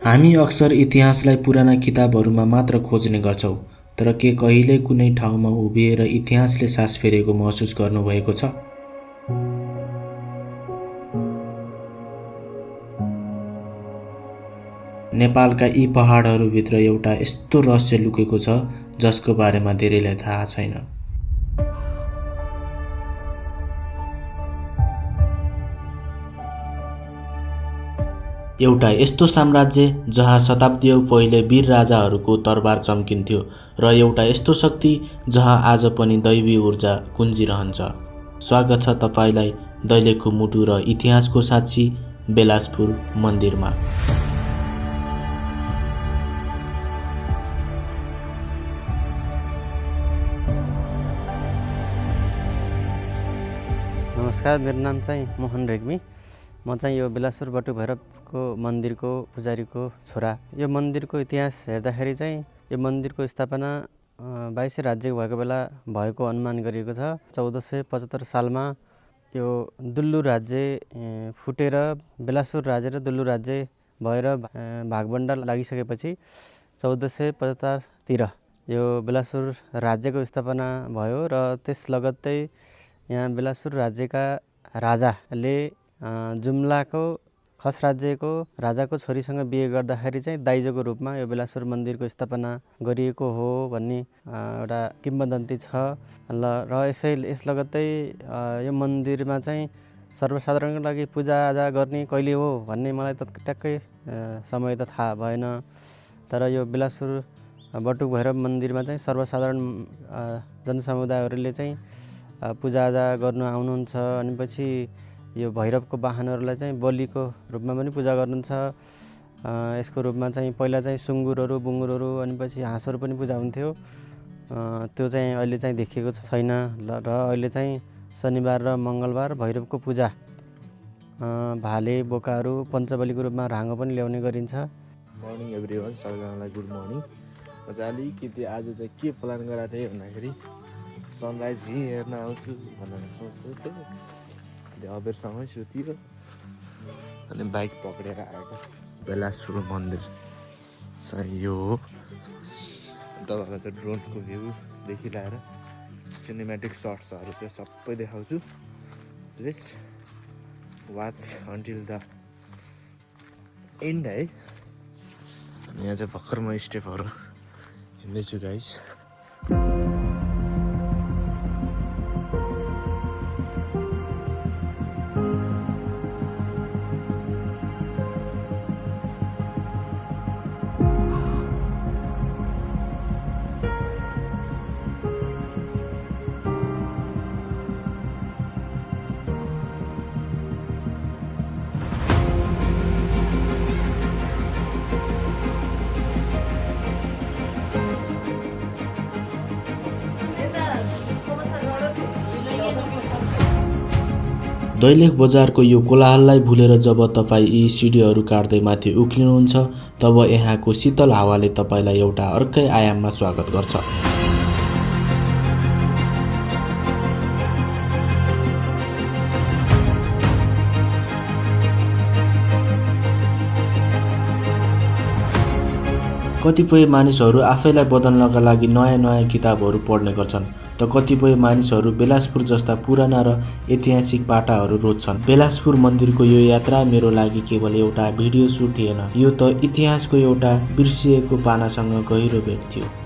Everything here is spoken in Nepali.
हामी अक्सर इतिहासलाई पुराना किताबहरूमा मात्र खोज्ने गर्छौँ, तर के कहिल्यै कुनै ठाउँमा उभिएर इतिहासले सास फेरेको महसुस गर्नुभएको छ? नेपालका यी पहाडहरूभित्र एउटा यस्तो रहस्य लुकेको छ जसको बारेमा धेरैलाई थाहा छैन। एउटा यस्तो साम्राज्य जहाँ शताब्दीयौं पहिले वीर राजाहरूको तरबार चम्किन्थ्यो र एउटा यस्तो शक्ति जहाँ आज पनि दैवी ऊर्जा कुञ्जिरहन्छ। स्वागत छ तपाईलाई दैलेखको मुटु र इतिहासको साक्षी बेलासपुर मन्दिरमा। नमस्कार, मेरो नाम चाहिँ मोहन रेग्मी। म चाहिँ यो बेलासपुर बटु भैरवको मन्दिरको पुजारीको छोरा। यो मन्दिरको इतिहास हेर्दाखेरि चाहिँ यो मन्दिरको स्थापना 22 राज्य भएको बेला भएको अनुमान गरिएको छ। 1475 सालमा यो दुल्लु राज्य फुटेर बेलासपुर राज्य र दुल्लु राज्य भएर भागबण्डा लागिसकेपछि 1475 तिर यो बेलासपुर राज्यको स्थापना भयो र त्यस लगत्तै यहाँ बेलासपुर राज्यका राजाले जुम्लाको खस राज्यको राजाको छोरीसँग बिहे गर्दाखेरि चाहिँ दाइजोको रूपमा यो बेलासपुर मन्दिरको स्थापना गरिएको हो भन्ने एउटा किम्वदन्ती छ। र यस लगत्तै यो मन्दिरमा चाहिँ सर्वसाधारणको लागि पूजाआजा गर्ने कहिले हो भन्ने मलाई त ट्याक्कै समय त थाहा भएन। तर यो बेलासपुर बटुक भैरव मन्दिरमा चाहिँ सर्वसाधारण जनसमुदायहरूले चाहिँ पूजाआजा गर्नु आउनुहुन्छ। अनि पछि यो भैरवको वाहनहरूलाई चाहिँ बलिको रूपमा पनि पूजा गर्नुहुन्छ। यसको रूपमा चाहिँ पहिला चाहिँ सुँगुरहरू, बुङ्गुरहरू अनि पछि हाँसहरू पनि पूजा हुन्थ्यो। त्यो चाहिँ अहिले चाहिँ देखिएको छैन र अहिले चाहिँ शनिबार र मङ्गलबार भैरवको पूजा भाले बोकाहरू पञ्चबलीको रूपमा राँगो पनि ल्याउने गरिन्छ। मर्निङ एभ्रिवान, सबैजनालाई गुड मर्निङ। म चाहिँ अलिकति आज चाहिँ के प्लान गराएको थिएँ भन्दाखेरि सनराइज हेर्न आउँछु भनेर सोच्छु थिएँ। अबेरसँगै सुतियो अनि बाइक पक्रेर आएको। बेलासपुर मन्दिर चाहिँ यो हो। तपाईँहरूलाई चाहिँ ड्रोनको भ्यूदेखि लिएर सिनेमेटिक सर्ट्सहरू चाहिँ सबै देखाउँछु। Please watch until the and है। अनि यहाँ चाहिँ भर्खर म स्टेपहरू हिँड्दैछु गाइस। दैलेख बजारको यो कोलाहललाई भुलेर जब तपाईँ यी सिडीहरू काट्दै माथि उक्लिनुहुन्छ तब यहाँको शीतल हावाले तपाईँलाई एउटा अर्कै आयाममा स्वागत गर्छ। कतिपय मानिसहरू आफैलाई बदल्नका लागि नयाँ नयाँ किताबहरू पढ्ने गर्छन्, त कतिपय मानिसहरू बेलासपुर जस्ता पुराना र ऐतिहासिक पाटाहरू रोज्छन्। बेलासपुर मन्दिरको यो यात्रा मेरो लागि केवल एउटा भिडियो सुट थिएन, यो त इतिहासको एउटा बिर्सिएको पानासँग गहिरो भेट थियो।